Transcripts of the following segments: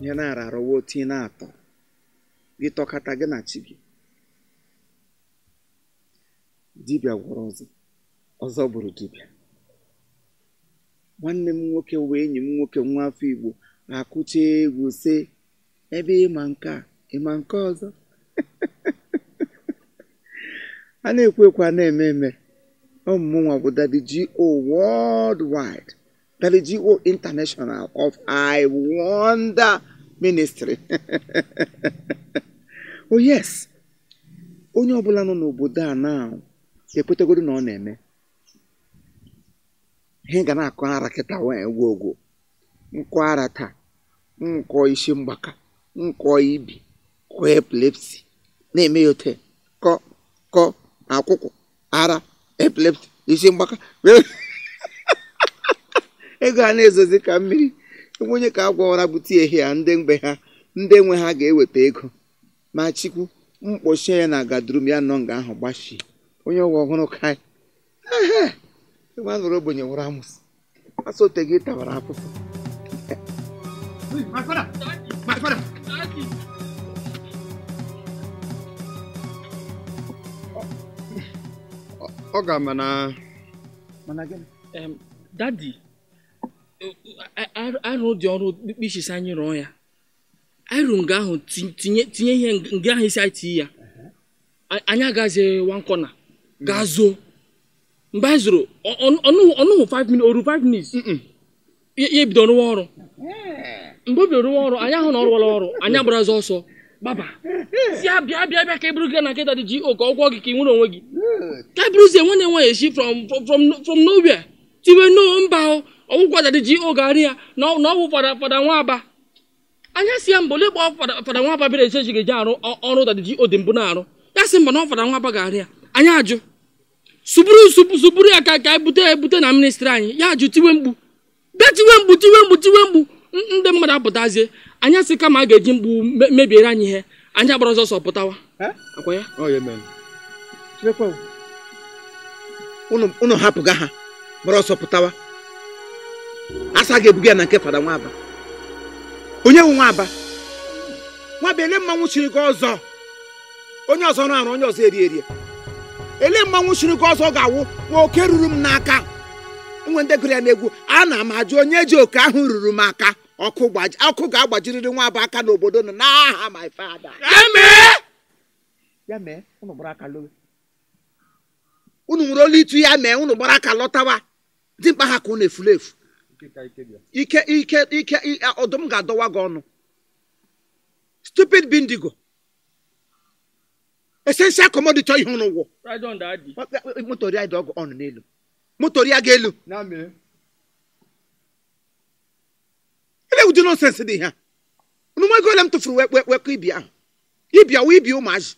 ihe na-ararọwa oti na-atọ gị tọkata gị na chi gị dibịa gwọrọ ọzọ bụrụ dibịa. Nwanne m nwoke wee enyi m nwoke nwa afọ Igbo akụcha egwu sị ebe ịma nke a ịma nke ọzọ a na-ekwu ekwu a na-eme eme. Ọmụmụ nwa bụ Daddy G.O. worldwide, Daddy G.O. international of I Wonder Ministry. Oh yes, onye ọbụla nọ n'obodo a na ekwetegoro na ọ na-eme ihe ga na-akọ ara kịta wee ogwo nkọ ara taa, nkọ isi mgbaka, nkọ ibi, kọ epilepsy na-eme yote kọ akwụkwọ ara epilepsy isi mgbaka ego a na-ezozi ka mmiri. Onye ka agwọra bute ehi ya ndị mgbe ha ndị nwe ha ga-eweta ego ma chikwu mkpochie ya na gadrum ya nọ nga ahụ gbashi onye ọgwụ ọhụrụ kai ịgba nụrụ ogbenye nwụrụ amụsị asote gị tabara afụfụ. Ọ ga-mana gịnị? Daddy, arụ dị ọrụ kpichisi anyị rụọ ya. Anyị rụrụ nga ahụ tinye ihe nga ahụ isi anyị tinye ya. Anyị agazie one corner gaa zoo. Mgbe anyị zụrụ ọnụhụ 5 minutes oru 5 minutes. Ya ebido rụwa ọrụ. Mgbe o bidoro rụwa ọrụ anyị ahụ na ọrụwala ọrụ anyị agbara ọsọ baba si abịa ka eburu gị na nke Daddy G.O. ka ọ gwọ gị ka ị nwere onwe gị. Ka eburuzie nwanne nwaanyị eshi from nowhere tiwe no mba ọgwụgwọ Daddy G.O. GARRI ya na ọgwụ fada Nwa-Aba. Anya si ya mba ole kpọ fada Nwa-Aba bịara echechi ga-eji arụ ọrụ Daddy G.O. dị mbụ na-arụ ya sị mba na fada Nwa-Aba GARRI ya. Anyị ajụ suburu ya ka ebute na ministri anyị ya ajụ tiwe mgbu bịa tiwe mgbu ndị mmadụ apụtazie anya sị kama a ga-eji mgbu mebiere anyị ihe anyị agbara ọsọ pụtawa akwa ya. Unu hapụga ha gbara ọsọ pụtawa asa ga-ebuga ya na nke fada Nwa-Aba. Onye nwe Nwa-Aba ele mmanwụ chiri gị ọzọ onye ọzọ na-arụ onye ọzọ eri ele mmanwụ chiri gị ọzọ ga-awụ nwa oke ruru m n'aka. Nwe ndị gụrụ ya n'egwu a na m ajụ onye ji oke ahụ ruru m aka ọkụ ga-agbajiriri Nwa-Aba aka n'obodo nọ n'aha my father. Ya mee unu gbara aka lowe unu nwere olu itu ya mee unu gbara aka lọtawa dị mkpa ha ka unu efuru efu ike ọdụm ga-adọwa gị ọnụ. Stupid bindigo essential commodity ihe unu wụ motori ya dị ọgụ ọnụ n'elu motori ya ga-elu ele ụdị nonsense dị ha. Unu nwe ego ole m tụfuru wekọ ibi ahụ ibi ụmụazị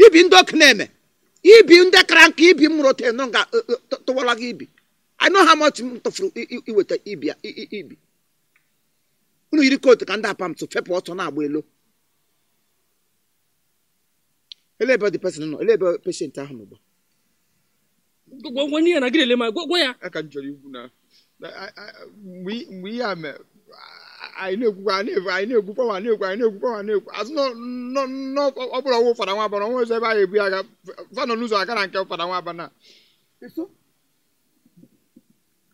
ibi ndị ọkụ na-eme ibi ndị kara nka ibi mụrụ ote nọ nga tụwala gị ibi. I know how much m tụfuru iweta ibi. Unu yiri kootu ka ndị apam tụ fepụ ọtọ na-agba elu. Ele ebe the person nọ ele ebe patient ahụ nọ. Gwa ya na gị ele ma gwa ya aka njọrọ igwu na mgbe ihe a mere anyị na-egwukwa azụ ọ bụrụ ọgwụ fada Nwa-Aba ọnwa ọzọ ebe anyị ebu ya ga fanọ n'ụzọ aga na nke fada Nwa-Aba na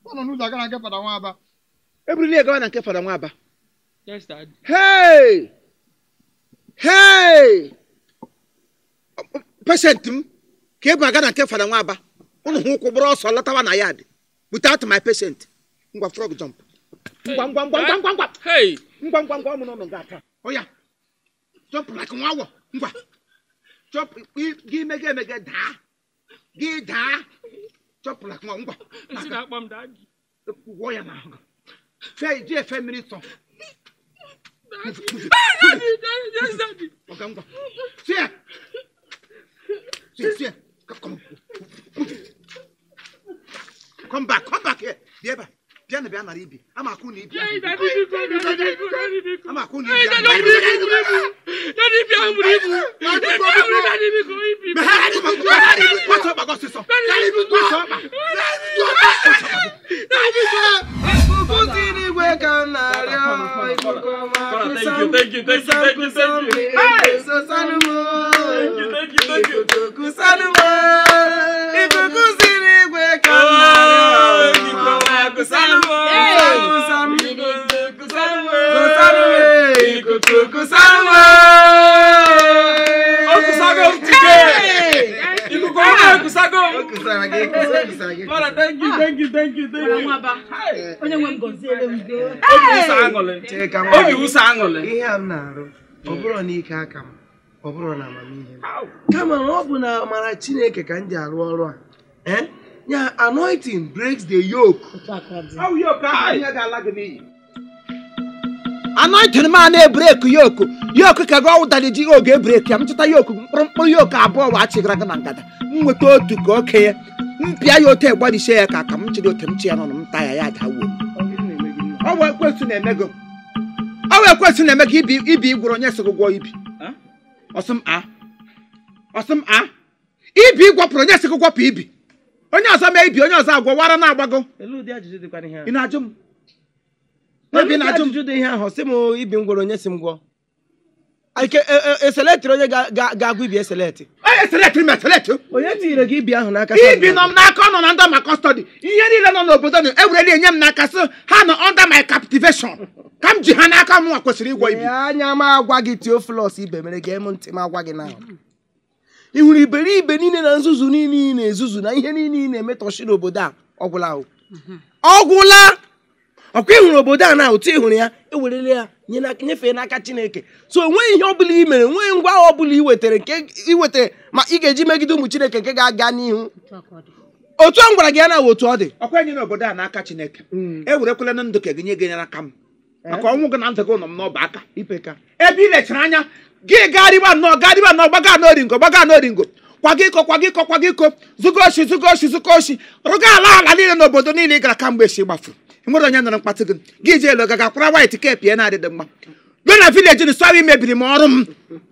fanọ n'ụzọ aga na nke fada Nwa-Aba Eburuli ego na nke fada Nwa-Aba. Yes, Dad. Hey patient m ka ebu aga na nke fada Nwa-Aba unu hụ ụkwụ bụrụ ọsọ lọtawa na yard without my patient. Ngwa frog jump. Ngwa. Hey. Ngwa ọmụ n'ọnụ ga-ata. Oya. Jump like nwa. Ngwa. Jump gị mege daa. Gị daa. Jump like nwa. Ngwa. Nsi na-akpọ m Dad. Gwọ ya n'ahụ. Ji efe mmiri sọ. Yes, Daddy. Okay, ngwa. See. Come back here. Dieba. Diana be anara ibi. Ama akụ na ibi. Daddy, Ama akụ na ibi. Daddy, Daddy, Anointing breaks the yoke. Anointing man break yoke. Yoke ka go that the oge break am chita yoke mkpụrụ yoke abụọ wa chigra ga na ngada. Nweta otu ka oke. Mpia yo te gbadi share ka ka m chidi otem chi ya no m taya ya dawo. Owe kwesu na emego. Owe kwesu na emego ibi igworo nye sogwo ibi. Osum ibi gwapụrụ nye sogwo pa ibi. Onye ọzọ mee ibi onye ọzọ agwọ wara na agbago. Elu dị ajụjụ dịkwa n'ihe a. Ị na-ajụ m? Maybe na ajụjụ dị ihe ahụ sị m ibi ngworo onye si m gwọ. Ike eselect onye ga-agwụ ibi eselect. Eselect me select. Onye tinyere gị ibi ahụ n'aka. Ibi nọ m n'aka nọ na under my custody. Ihe niile nọ n'obodo nọ ewureli enye m n'aka so ha nọ under my captivation. Ka m ji ha n'aka m kwesịrị ịgwọ ibi. Anya m agwa gị Theophilus ibe mere ga m ntị m agwa gị na. Ị hụrụ iberibe niile na nzuzu niile na-ezuzu na ihe niile na-emetọchi n'obodo a ọgwụla ahụ. Ọgwụla. Ọkwa ịhụrụ obodo a na otu ịhụrụ ya ewerele ya nyefee n'aka Chineke. So onweghị ihe ọbụla i mere, enweghị ngwa agha ọbụla iwetara ma ị ga-eji megide ụmụ Chineke nke ga-aga n'ihu. Otu a m gwara gị ya na otu ọ dị. Ọkwa enye n'obodo a n'aka Chineke. Ewerekwala na ndụ ka gị nye gị n'aka m. Maka ọnwụ gị na ndụ gị nọ m n'ọba aka. Ipeka. Ebe i lechara anya gị gariba nọ gbaga n'oringo. Kwagiko zugoshi rụga ala niile n'obodo niile ị gara kamgbe echi gbafu. Nwere onye nọrọ mkpatụ gị je elo gaga kwara white cape ya na-adịdị mma. Be na village ni sorry mebiri m ọrụ m.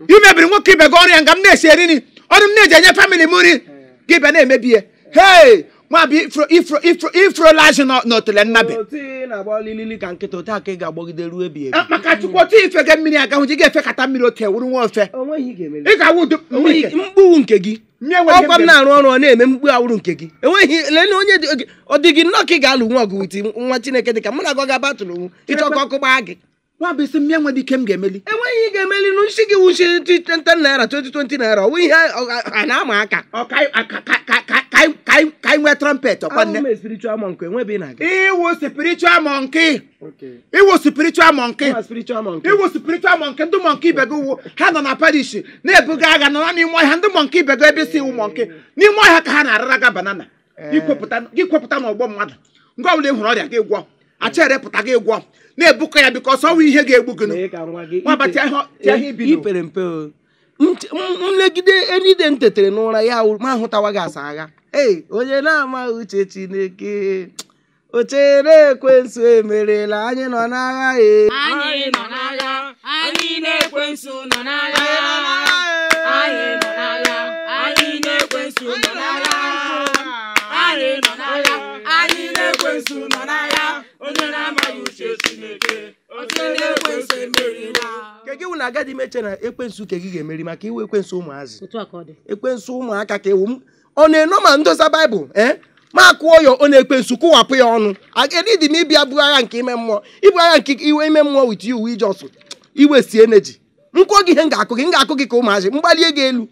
Imebiri nwoke ibe gị ọrụ ya nga m na-esi eri ni. Ọrụ m na-eji enye family m nri. Gị bịa na-emebi ya. Hey! Nwa bi ifro laji n'otele nnabe. Otu na-agba lili ka nkịta otu aka ị ga-agbọgide ruo ebi ebi. Maka chukwu otu ife ga mmiri aga hụ ji ga-efe kata mmiri otu ewuru nwa ofe. Ị ga-awụ mkpu nke gị. Ọkwa m na-arụ ọrụ ọ na-eme mkpu awụrụ nke gị. Enweghị lele onye ọ dị gị nnọọ ka ị ga-alụ nwa ọgụ witi nwa Chineke dịka mụ na gị ga-abatụrụ ịchọ ka ọkụ gbaa gị. Nwa bụ isi mmịa nwere ike m ga-emeli. Enweghị ihe ga-emeli n'ushi gị wuchi 10 naira 20 naira ọ bụ ihe a na-ama aka. Ka anyị nwee trumpet ọkwa nne. Ahụ spiritual monk enwebe ị na-aga. Iwu spiritual monkey. Iwu spiritual monkey ndị monkey ibe gị wu ha nọ na parish na-ebuga agha nọ n'ime ọhịa ndị monkey ibe gị ebe isi iwu monkey n'ime ọhịa ka ha na-arara banana. Gị kwepụta n'ọgbọ mmadụ. Nke ọbụla ị hụrụ ọrịa gị gwọ. Acherepụta gị gwọ. Na-ebuka ya biko ọsọ nwe ihe ga-egbu gị. Ipere mpe o. Mlegide enide m tetere n'ụra ya ma hụtawa gị asa agha. Onye na-amaghị uche Chineke o chere ekwensu emerela anyị nọ n'agha anyị nọ n'agha anyị na-ekwensu nọ n'agha anyị nọ n'agha anyị na-ekwensu nọ n'agha anyị nọ n'agha anyị na-ekwensu nọ n'agha onye na-amaghị uche Chineke o chere ekwensu emerela. Ka gị wụ na agadi meche na ekwensu ka gị ga-emeri maka iwe ekwensu ụmụazị. Ekwensu ụmụaka ka ewu ọ na-eno ma ndosa Baịbụl ma akụọ ya ọ na-ekwensu kụwapụ ya ọnụ. Agadi m ịbịa bụ agha nke ime mmụọ ibu agha nke iwe ime mmụọ with you we just iwe si energy nkwọ gị ihe m ga-akụ gị ka ụmụazị mgbalie gị elu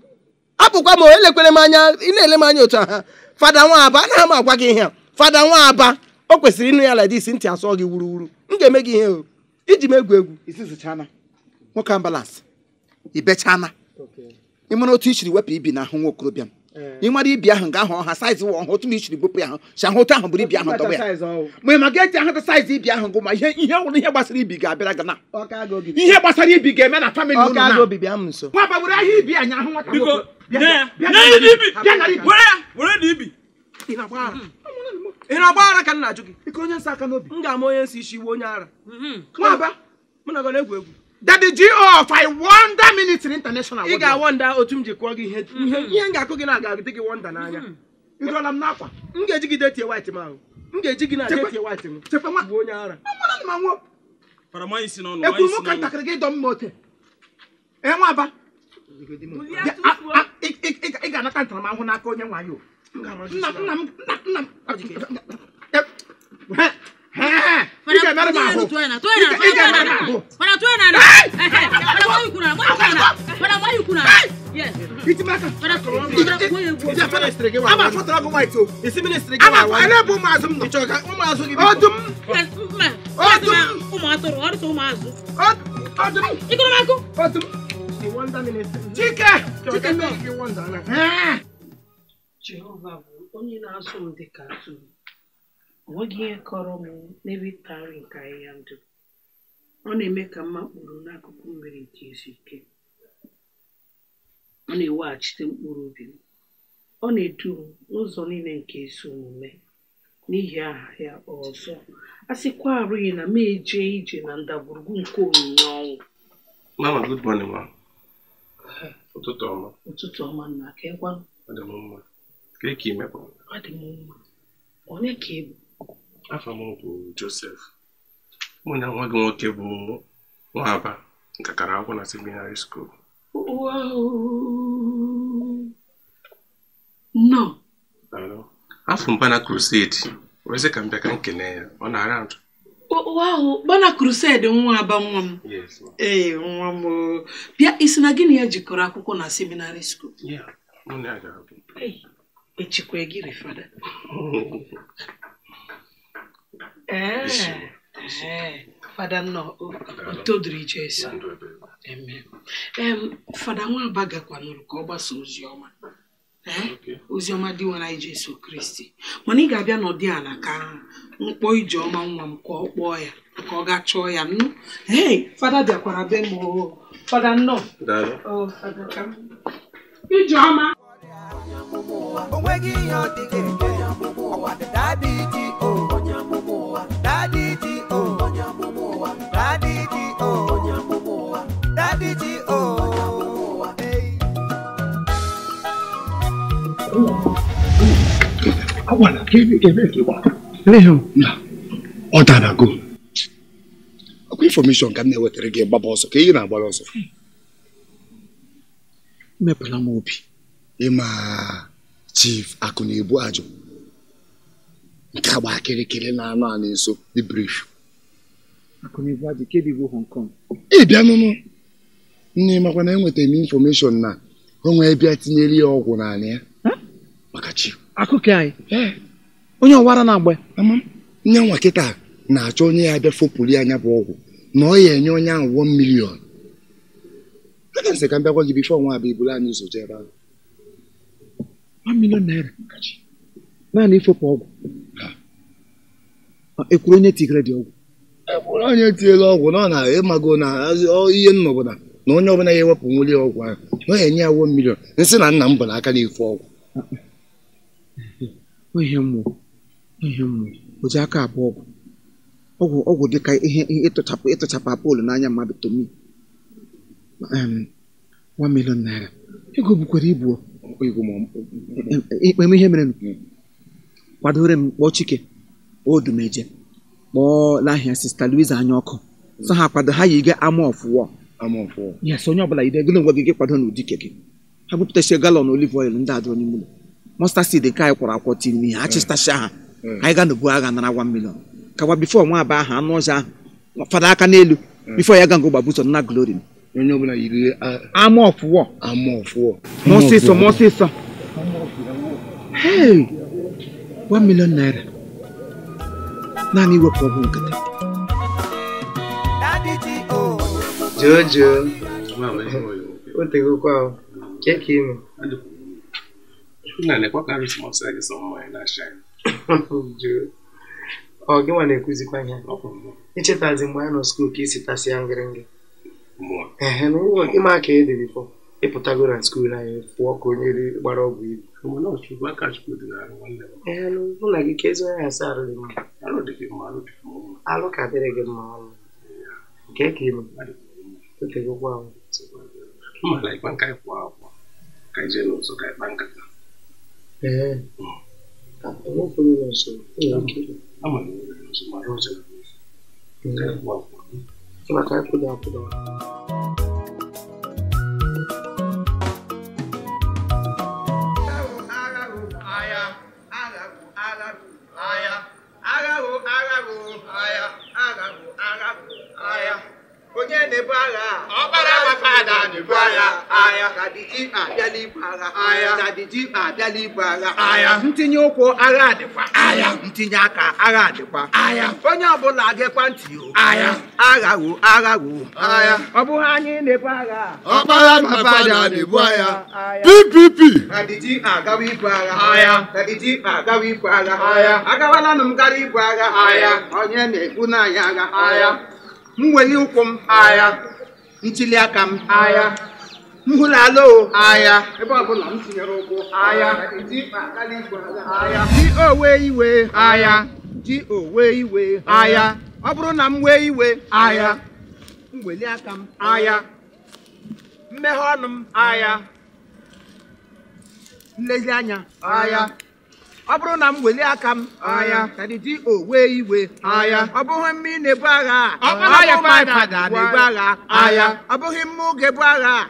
apụkwa m elekwere m anya ị na-ele m anya otu ha Fada Nwa-Aba na m agwa gị ihe a Fada Nwa-Aba o kwesịrị ịnụ ya like this ntị asọ gị wuruwuru m ga-eme gị ihe o iji m egwu isi zụchana nwoke ambulance ibechana ịmara otu ichiri wepụ ibi n'ahụ nwa okorobịa m ịmara ibi ahụ ga ahụ ọha saiz wụ ọhụ otu na ichiri bụpụ ya ahụ si ahụ otu ahụ bụrụ ibi ahụ dọba ya ma ma ga-eji ahụta saiz ibi ahụ gụ ma ihe nwụrụ ihe gbasara ibi ga-abịara gị na ihe gbasara ibi ga-eme na famili ụlọ na nwa bagburu ahịa ibi anya ahụ nwata ị na-agba ara ka m na-ajụ gị ike onye nsọ aka n'obi m ga-ama onye nsọ isi iwe onye ara Nwa-Aba mụ na gị na-egwu egwu Daddy GO of I Wonder Military International. Ị ga-awọnda otu m ji kụọ gị ihe m ga-akụ gị na-aga dị gị wọnda n'anya. Ịdọla m n'akwa. M ga-eji gị detie white m ahụ. M ga-eji gị na detie white m. Chefe nwa bụ onye ara. Fara ma isi n'ọnụ. Ekwu m ka ntakịrị gị dọ m ote. Nwa-Aba. Ị ga-anata ntaramahụhụ n'aka onye nwaanyị o. Nna m. Jehova bụ onye na-azụ m dịka atụrụ. Ọ nweghị ihe kọrọ m n'ebe ịta nri nke ahịhịa ndụ. Ọ na-eme ka mma mkpụrụ n'akụkụ mmiri dị izu ike. Ọ na-eweghachite mkpụrụ obi m. Ọ na-edu m n'ụzọ niile nke ezi omume n'ihi aha ya ọzọ. A sịkwa arụghị na m eje ije na ndagwurugwu nke onyinye ọnwụ. Mama, good morning, ma. Ụtụtụ ọma. Ụtụtụ ọma nna ka ịgwa m. Ọ dị m mma. Ka ị mepụ? Ọ dị m mma. Onye ka ị bụ? Afọ m bụ Joseph. Mụ na nwa gị nwoke bụ Nwa-Aba nke kara akwụkwọ na seminary school. No. Afọ Bana Crusade. Wezi ka m bịa ka m kene ya. Ọ na-ara ntụ. Wow, Bana Crusade Nwa-Aba nwa m. Yes. Nwa m. Bịa isi na gịnị ya jikọrọ akwụkwọ na seminary school? Yeah. Mụ na ya gara. Echikwa gịrị fada. Fada nọ todiri Jesu. Fada Nwa-Aba gakwa nụrụ ka ọ gbasa oziọma. Oziọma dị nwere anyị Jesu Kristi. Mana ị ga-abịa n'ụdị ala ka mkpọ Ijeọma nwa m ka ọ kpọọ ya ka ọ gaa chọọ ya nnu. Fada bịakwara be m o. Fada nnọọ. Fada ka m. Ijeọma. Awana kebe ọ darago. Ọkwa information ka m na-ewetara gị gbaba ọsọ ka ị na-agbara ọsọ. Mepụla m obi. Ịma Chief Akụ na-ebu ajụ nke agba kirikiri na anụ a na-eso the brief. Akụ na-ebu ajụ kebi bụ Hong Kong. Ị bịa nụnụ nne makwa na enwetara m information na o nwee bịa tinyere ya ọgwụ n'ala ya maka Chief. Akụkọ anyị onye ọwara na-agba nye nwa kịta na-achọ onye ya bịa fopụrụ anya bụ ọgwụ na ọ ya enye onye ahụ 1 million. Aga nsị ka m bịakwa gị bifo Nwa-Aba iburu anyị ụzọ jee ebe ahụ. 1 million naira naanị ifopụ ọgwụ. Ekwuru onye tigre dị ọgwụ. Ekwuru onye tinyere ọgwụ na ọ na-ịmago na ihe nnọbụla na onye ọbụla ya ewepụ nwuli ọgwụ ahụ na ọ ya enye ya 1 million. Nsị na nna m bụ n'aka na-efu ọgwụ. Ihe mmụọ o ji aka abụọ ọgwụ dịka ihe ịtụchapụ apụlụ n'anya mmadụ tomi. 1 million naira ego bukwara ibu. Ikpe m ihe mere kwadore m kpọọ Chike Odumeje kpọọ lahịa Sista Louise anya ọkụ so ha kwado ha yi ga ama ọfụwọ. Yes, onye ọbụla ide golo ngwa gị kwado n'ụdị keke ha bupụtachi galọn olive oil ndị adịrọ n'ime ụlọ. Mustard seed nke anyị kwọrọ akwọ tiri n'ihe achịstacha ha anyị ga n'obu agha nara 1 million kawa bifo Nwa-Aba ahụ anụ ọzọ ahụ fada aka n'elu bifo ya ga ngo gbabuso na glory onye ọbụla yiri ama ọfụwọ mọsịsọ 1 million naira naanị iwepụ ọgwụ nkịtị. Jojo otegokwa keke ime ọ gị nwa na-ekuzikwa ihe ichetazi mgbe anyị nọ skuul ka isi tasịa ngịrịngị ịma ka ị dị bifọ ịpụtago na skuul anyị pụọ ka onye gbara ọgwụ ibu mụ na gị ka ezi onye asa arụ dị mma alụ ka dịrị gị mma ọnụ nke ka ime otegokwa ahụ Maka ya kuda. Onye na-ebu agha ọkpara mafada na-ebu agha kadiji abịala ibu agha kadiji abịala ibu agha ntinye ụkwụ agha dịkwa ntinye aka agha dịkwa onye ọbụla ga-ekwa ntị aghawo ọ bụghị anyị na-ebu agha ọkpara mafada na-ebu agha PPP kadiji agawa ibu agha kadiji agawa ibu agha agawala m gara ibu agha onye na-ebu n'anya agha mweli ụkwụ m ntili aka m nhụlala ebe ọbụla m tinyere ụkwụ ji owe iwe ọ bụrụ na m wee iwe mweli aka m mmeghe ọnụ m nlezi anya ọ bụrụ na m weli aka m kadiji owe iwe ọ bụghị mmiri na-ebu agha na-ebu agha ọ bụghị mmụ ga-ebu agha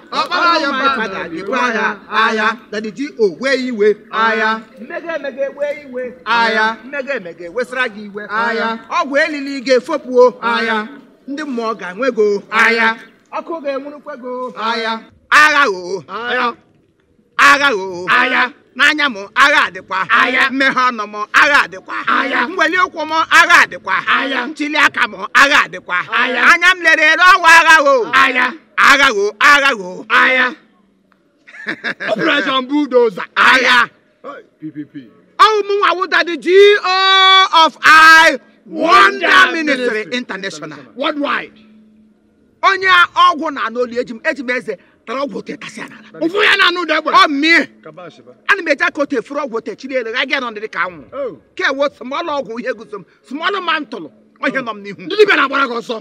ga-ebu agha kadiji owe iwe mmege wee iwe mmege wesara gị iwe ọgwụ elili ga-efopụo ndị mmụọ ga-enwego ọkụ ga-enwurukwego agha n'anya m agha adịkwa mmeghe ọnụ m agha adịkwa mweli ụkwụ m agha adịkwa ntili aka m agha adịkwa anya m lere aghawo Operation Bulldozer ụmụnwa Daddy GO of I Wonder Ministry International worldwide onye ọgwụ na n'olu eji m eze ọgwụ te kasị anala ụfụ ya na-anụ degbe ọ mmie ana m eji aka ote furu ọgwụ te chiri ele ga nọ ndị ka anwụ ke wo smọlụ ọgwụ ihe gusom smọlụ mantụlụ ọhịa nọ m n'ihu ndị dibịa na-agbara gị ọsọ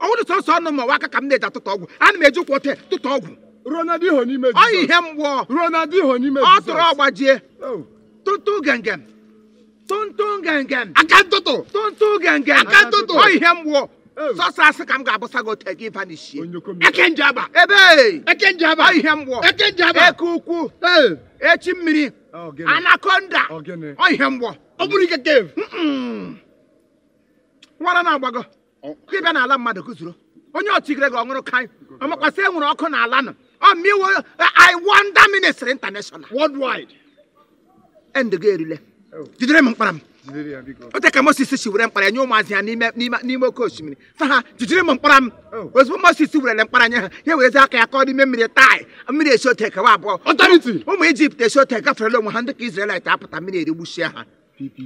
ọwụrụ sọsọ ọnụ ma waka ka m na-eji atụtụ ọgwụ ana m eji ụkwụ ote tụtụ ọgwụ Ronaldinho n'ime ọ ihe mgwọ Ronaldinho n'ime ọ tụrụ ọgbajie tụntụ gengem aka ntụtụ ọ ihe mgwọ sọsọ asị ka m ga-abụsa gị ote gị vanish Ekenjaba Ekenjaba ihe mgbọ eke ukwu echi mmiri anaconda ọ ihe mgbọ ọ bụrụ ike cave nwara na-agbago ịbịa n'ala mmadụ kụzuru onye otigire gị ọṅụrụ kai ọmakwasị enwere ọkụ n'ala nọ ọ miwo I Wonder Ministry International worldwide end ga erile jidere m mkpara m ote ka Moses si were mkpara nye ụmụazị ya n'ime oke osimiri sa ha jijiri m mkpara m ozugbo Moses were mkpara nye ha ya wezi aka ya ka ọ n'ime mmiri tai mmiri esi ote kewa abụọ ụmụ Ijipt esi ote gaferela onwe ha ndị ka Israelite apụta mmiri erigbuchie ha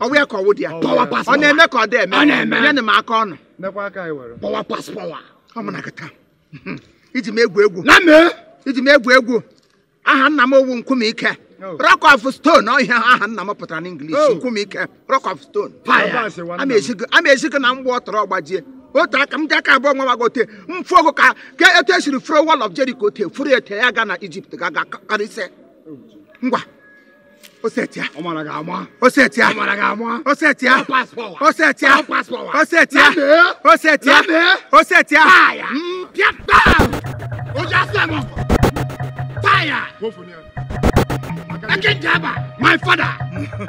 ọwụ ya ka ọwụ dị ya ọ na-eme ka ọ dị eme nye na m aka ọnụ pọwa paspọwa ọ mụ na gịta iji m egwu egwu aha nna m owu nkume ike Rock of Stone ọ ihe aha nna m pụtara n'English nkume ike Rock of Stone ama ezigo na mgbe ọ tọrọ ọgbajie otu aka m ji aka abụọ nwa wagote mfu ogo ka etu esiri furo wall of Jericho te furu ete ya ga na Egypt ga karịsịa ngwa osetia Ekenjaba, my father.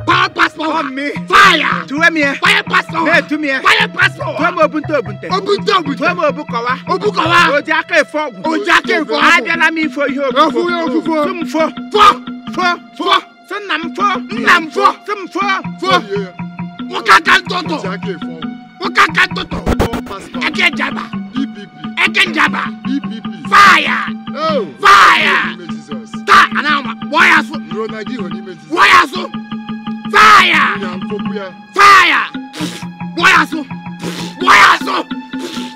Power passport on me. Fire. To me. Fire passport. To me. Fire passport. To me obunte. To me obukawa. Ojake fo. Adela mi fo yo. Fo. Nam fo. Wakaka toto. Ekenjaba. Fire. Ta anama boyasu fire boyasu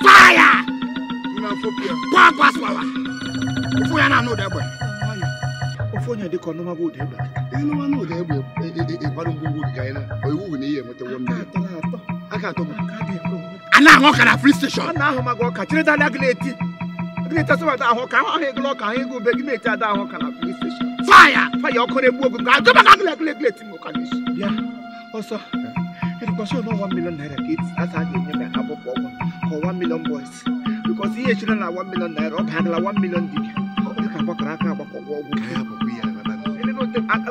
fire papa swawa ofu ya na no degbe ofu nya de ko no mago degbe eno no degbe e baru ngungu ga ina oyiwu ni ye mote won aka to ana ho kana free station ana ho mago ka chire da lagleti Greta so that ho ka ho he glo ka he go be gi meta da ho kana police station fire okore bu ogun ka go back gleti mo kan isi bia also it go show no 1 million naira kids as I dey nyebe aboko for 1 million boys because ihe chiri na 1 million naira ọ ga-adịla 1 million dibia ọ ka gbakọrọ aka agbakọ ọgwụ ka ya bụkwa ya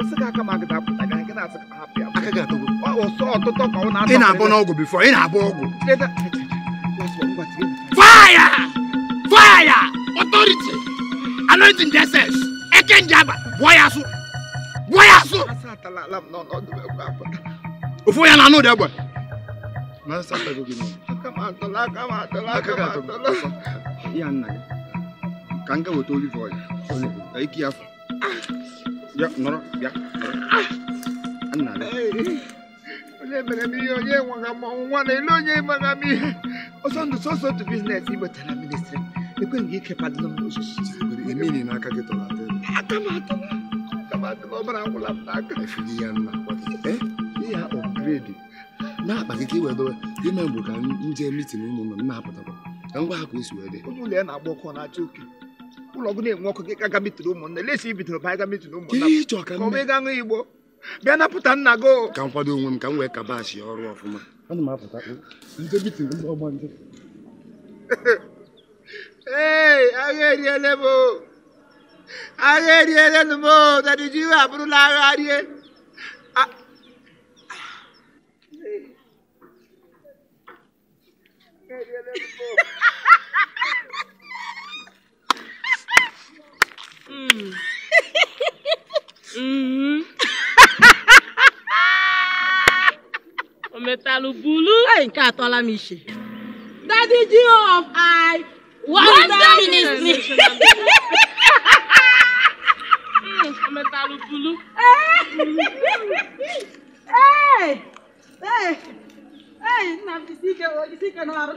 asị ka aka magịda apụta ga nke na-asị ka hapụ ya ọsọ ọtụtụ ka ọ na-atọ ị na-abụ n'ọgwụ bifọ ị na-abụ ọgwụ fire fire authority anointing Jesus ekenjaba boyasu ofu ya na anụ dị egbe ya nna gị ka m ga weta olive oil ike afọ ya nọrọ ya nna gị onye mere m ihe onye nwaga m nwa na ele onye maga m ihe ọsọ ndụ sọsọ otu biznes iwetara ministri ekweghị gị ikepadịla m osisi emini n'aka gị tọrọ atọ aka m atụla ọbara ngwụla m n'aka efili ya nna ya upgrade na-akpa gị ka i wedowe ime mgbe ka nje mitin ụmụnna m na-apụtakwa ka ngwa ha ka o si wee dị onye ụlọ ya na-agba ọkụ na-acha oke ụlọ gị na-enwe ọkụ gị ka ga mitiri ụmụnna lesi ibidoro ba ga mitiri ụmụnna ka ọ mee ga ṅụ igbo bịa napụta nna gị ka m kwado onwe m ka m wee kabashi ọrụ ọfụma ana m apụta nje mitin ndị ọgba nje ee agha eriele m dadi ji iwe abụrụla agha rie Ometalu bulu. Ay, nke atọla m ishe. Daddy G of I Wonder Ministry. Ometalu bulu. Hey, na bisike no arụ.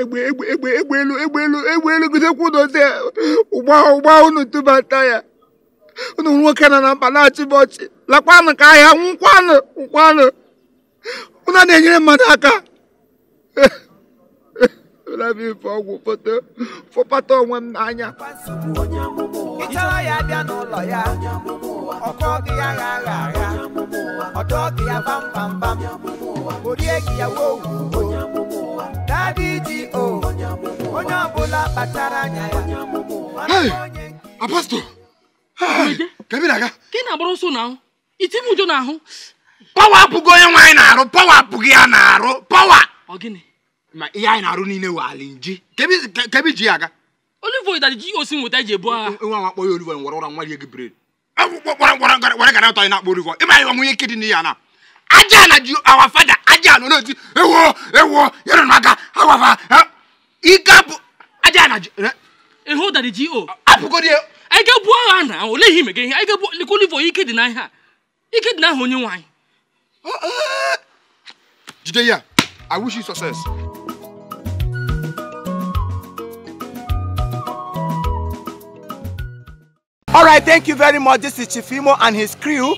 egbe elu gide kwudote ụgba unu tụbata ya unu nwoke na mba na-achị bọchị lakwanụ ka ahịa nkwanụ unu na-enyere mmadụ aka ife ọgwụ fọpata onwe m n'anya ịchọrọ ya bịa n'ụlọ ya ọkọ gị ya gha ọdọ gị ya bam orie gị ya wo Daddy G o onye ọbụla kpachara anya ya Apostle kebi daga ka ị na-agbara ọsọ n'ahụ iti m ụjọ n'ahụ pawa apụgo onye nwaanyị na-arụ pawa apụghị ya na-arụ pawa ọ gịnị ma ihe anyị na-arụ niile wali nji kebi ji aga olive oil dadị ji osi nweta ji ebu agha nwa nwa kpọọ ya olive oil nwere ụra nwa rie gị bred were gara ụtọ anyị na-akpọ olive oil ịma ihe nwunye kidi n'ihe na aja na ji our father aja nọ n'oti ewo nyere m aka awafa ike bụ aja na ji ịhụ dadị ji o apụgo dị anyị ga-ebu agha na ole ihe imege ihe anyị ga-ebu olive oil ike dị na ihe a ike dị n'aha onye nwaanyị jide ya I wish you success. All right, thank you very much. This is Chief Imo and his crew.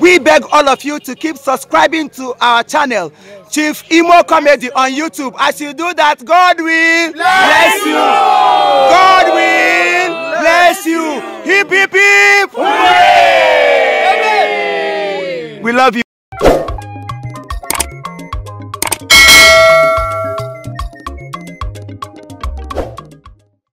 We beg all of you to keep subscribing to our channel, Chief Imo Comedy on YouTube. As you do that, God will bless you. God will bless you. Hip, hip, hip. We love you.